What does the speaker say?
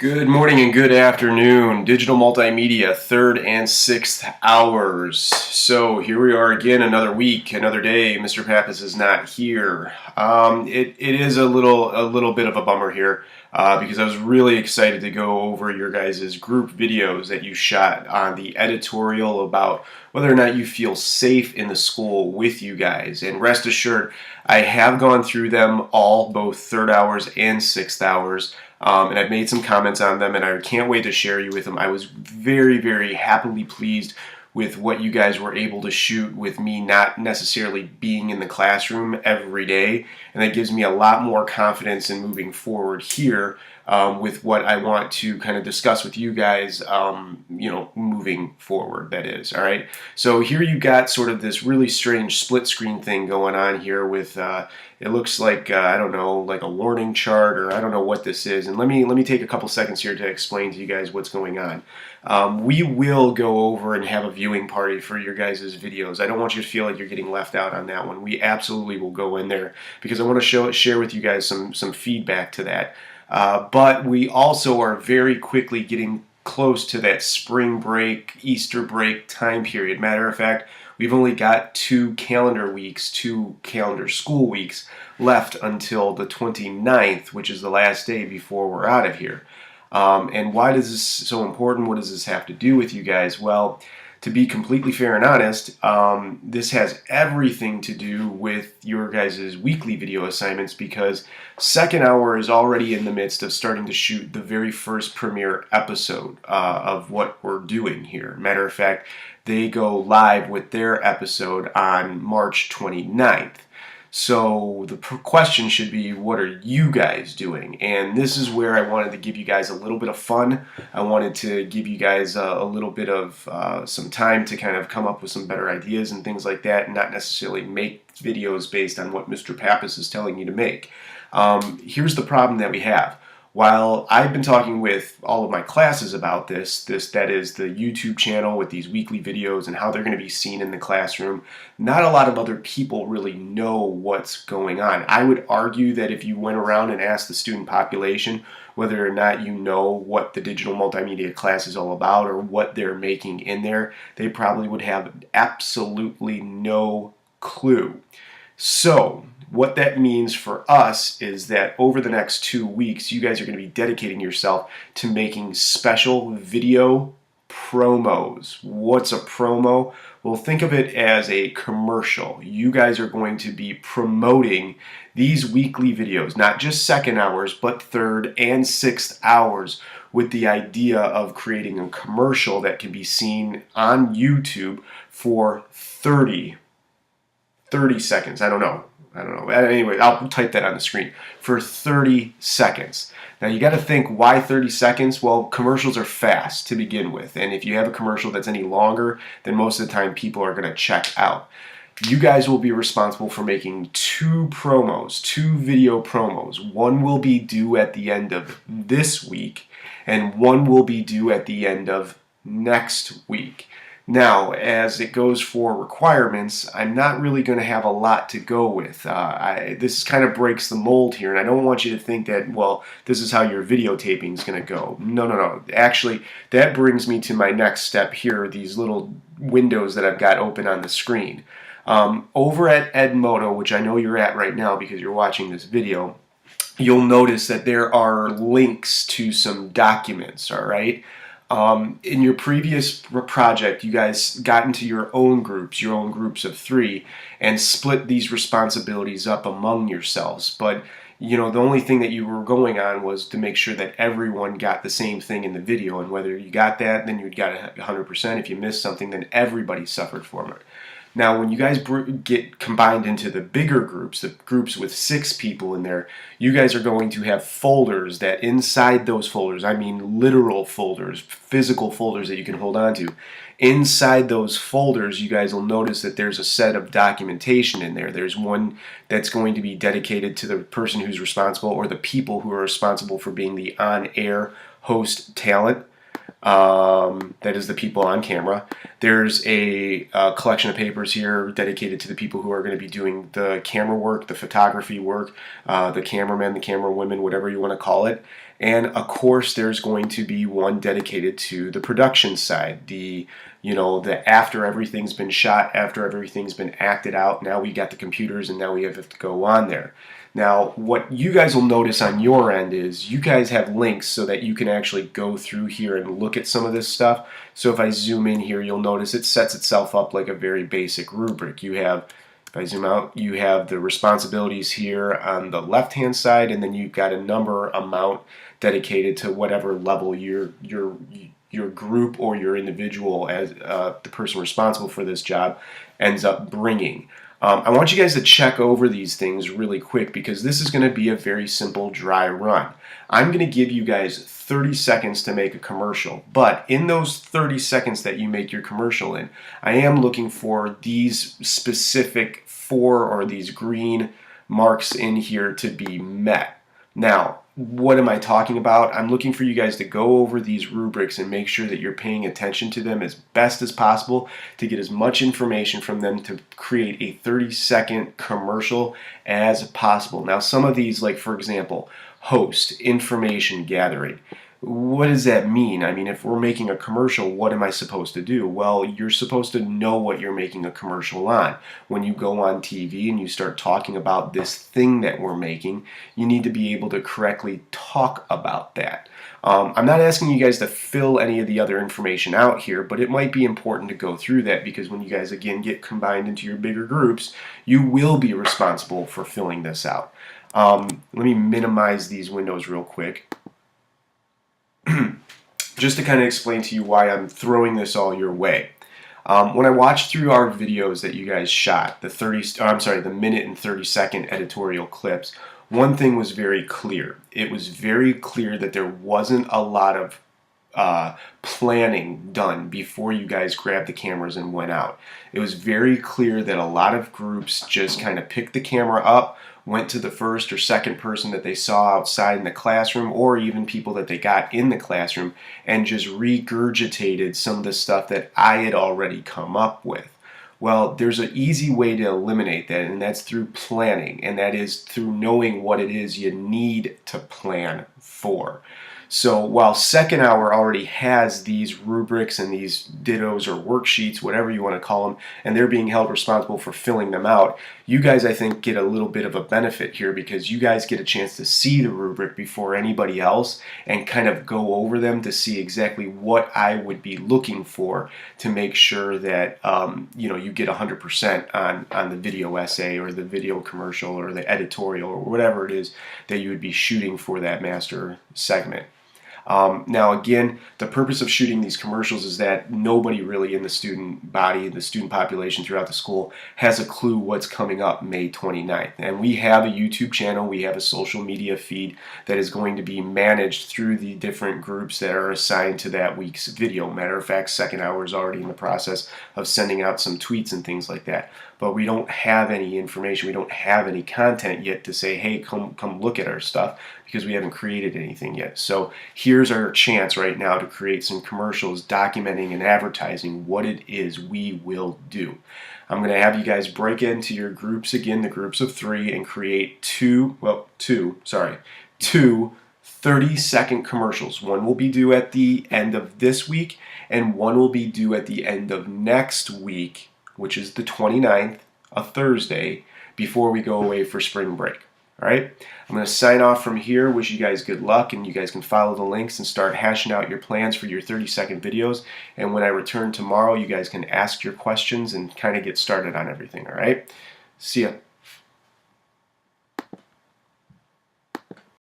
Good morning and good afternoon. Digital multimedia, third and sixth hours. So here we are again, another week, another day. Mr. Pappas is not here. It is a little bit of a bummer here because I was really excited to go over your guys' group videos that you shot on the editorial about whether or not you feel safe in the school with you guys. And rest assured, I have gone through them all, both third hours and sixth hours. And I've made some comments on them, and I can't wait to share you with them. I was very, very happily pleased with what you guys were able to shoot with me not necessarily being in the classroom every day, and that gives me a lot more confidence in moving forward here with what I want to kind of discuss with you guys, moving forward, that is, all right? So here you got sort of this really strange split screen thing going on here with, it looks like, I don't know, like a warning chart, or I don't know what this is. And let me take a couple seconds here to explain to you guys what's going on. We will go over and have a viewing party for your guys' videos. I don't want you to feel like you're getting left out on that one. We absolutely will go in there because I want to share with you guys some feedback to that. But we also are very quickly getting close to that spring break, Easter break time period. Matter of fact, we've only got two calendar school weeks left until the 29th, which is the last day before we're out of here. And why is this so important? What does this have to do with you guys? Well, to be completely fair and honest, this has everything to do with your guys' weekly video assignments, because second hour is already in the midst of starting to shoot the very first premiere episode of what we're doing here. Matter of fact, they go live with their episode on March 29th. So the question should be, what are you guys doing? And this is where I wanted to give you guys a little bit of fun. I wanted to give you guys a little bit of some time to kind of come up with some better ideas and things like that, and not necessarily make videos based on what Mr. Pappas is telling you to make. Here's the problem that we have. While I've been talking with all of my classes about this that is the YouTube channel with these weekly videos and how they're going to be seen in the classroom, not a lot of other people really know what's going on. I would argue that if you went around and asked the student population whether or not you know what the digital multimedia class is all about or what they're making in there, they probably would have absolutely no clue. So what that means for us is that over the next 2 weeks, you guys are going to be dedicating yourself to making special video promos. What's a promo? Well, think of it as a commercial. You guys are going to be promoting these weekly videos, not just second hours, but third and sixth hours, with the idea of creating a commercial that can be seen on YouTube for 30 seconds. I don't know. Anyway, I'll type that on the screen. For 30 seconds. Now you got to think, why 30 seconds? Well, commercials are fast to begin with. And if you have a commercial that's any longer, then most of the time people are going to check out. You guys will be responsible for making two video promos. One will be due at the end of this week, and one will be due at the end of next week. Now, as it goes for requirements, I'm not really going to have a lot to go with. This kind of breaks the mold here, and I don't want you to think that, well, this is how your videotaping is going to go. No. Actually, that brings me to my next step here, these little windows that I've got open on the screen. Over at Edmodo, which I know you're at right now because you're watching this video, you'll notice that there are links to some documents, all right? In your previous project, you guys got into your own groups of 3, and split these responsibilities up among yourselves. But, the only thing that you were going on was to make sure that everyone got the same thing in the video, and whether you got that, then you got 100%. If you missed something, then everybody suffered from it. Now, when you guys get combined into the bigger groups, the groups with 6 people in there, you guys are going to have folders that inside those folders, I mean literal folders, physical folders that you can hold on to. Inside those folders, you guys will notice that there's a set of documentation in there. There's one that's going to be dedicated to the person who's responsible, or the people who are responsible for being the on-air host talent. That is the people on camera. There's a collection of papers here dedicated to the people who are going to be doing the camera work, the photography work, the cameramen, the camera women, whatever you want to call it. And of course, there's going to be one dedicated to the production side, the after everything's been shot, after everything's been acted out, now we got the computers and now we have to go on there. Now, what you guys will notice on your end is you guys have links so that you can actually go through here and look at some of this stuff. So if I zoom in here, you'll notice it sets itself up like a very basic rubric. You have, if I zoom out, you have the responsibilities here on the left-hand side, and then you've got a number amount dedicated to whatever level your group or your individual as the person responsible for this job ends up bringing. I want you guys to check over these things really quick because this is going to be a very simple dry run. I'm going to give you guys 30 seconds to make a commercial, but in those 30 seconds that you make your commercial in, I am looking for these specific 4 or these green marks in here to be met. Now, what am I talking about? I'm looking for you guys to go over these rubrics and make sure that you're paying attention to them as best as possible to get as much information from them to create a 30-second commercial as possible. Now, some of these, like for example, host, information gathering. What does that mean? I mean, if we're making a commercial, what am I supposed to do? Well, you're supposed to know what you're making a commercial on. When you go on TV and you start talking about this thing that we're making, you need to be able to correctly talk about that. I'm not asking you guys to fill any of the other information out here, but it might be important to go through that because when you guys, again, get combined into your bigger groups, you will be responsible for filling this out. Let me minimize these windows real quick. Just to kind of explain to you why I'm throwing this all your way. When I watched through our videos that you guys shot, the minute and 30-second editorial clips, one thing was very clear. It was very clear that there wasn't a lot of planning done before you guys grabbed the cameras and went out. It was very clear that a lot of groups just kind of picked the camera up, went to the first or second person that they saw outside in the classroom, or even people that they got in the classroom, and just regurgitated some of the stuff that I had already come up with. Well, there's an easy way to eliminate that, and that's through planning, and that is through knowing what it is you need to plan for. So while second hour already has these rubrics and these dittos or worksheets, whatever you want to call them, and they're being held responsible for filling them out, you guys, I think, get a little bit of a benefit here because you guys get a chance to see the rubric before anybody else and kind of go over them to see exactly what I would be looking for to make sure that you get 100% on the video essay or the video commercial or the editorial or whatever it is that you would be shooting for that master segment. Now again, the purpose of shooting these commercials is that nobody really in the student body, the student population throughout the school has a clue what's coming up May 29th. And we have a YouTube channel, we have a social media feed that is going to be managed through the different groups that are assigned to that week's video. Matter of fact, second hour is already in the process of sending out some tweets and things like that. But we don't have any information, we don't have any content yet to say, hey, come look at our stuff, because we haven't created anything yet. So here's our chance right now to create some commercials documenting and advertising what it is we will do. I'm going to have you guys break into your groups again, the groups of 3, and create two 30-second commercials. One will be due at the end of this week, and one will be due at the end of next week, which is the 29th, a Thursday, before we go away for spring break. All right, I'm going to sign off from here. Wish you guys good luck, and you guys can follow the links and start hashing out your plans for your 30-second videos. And when I return tomorrow, you guys can ask your questions and kind of get started on everything. All right, see ya.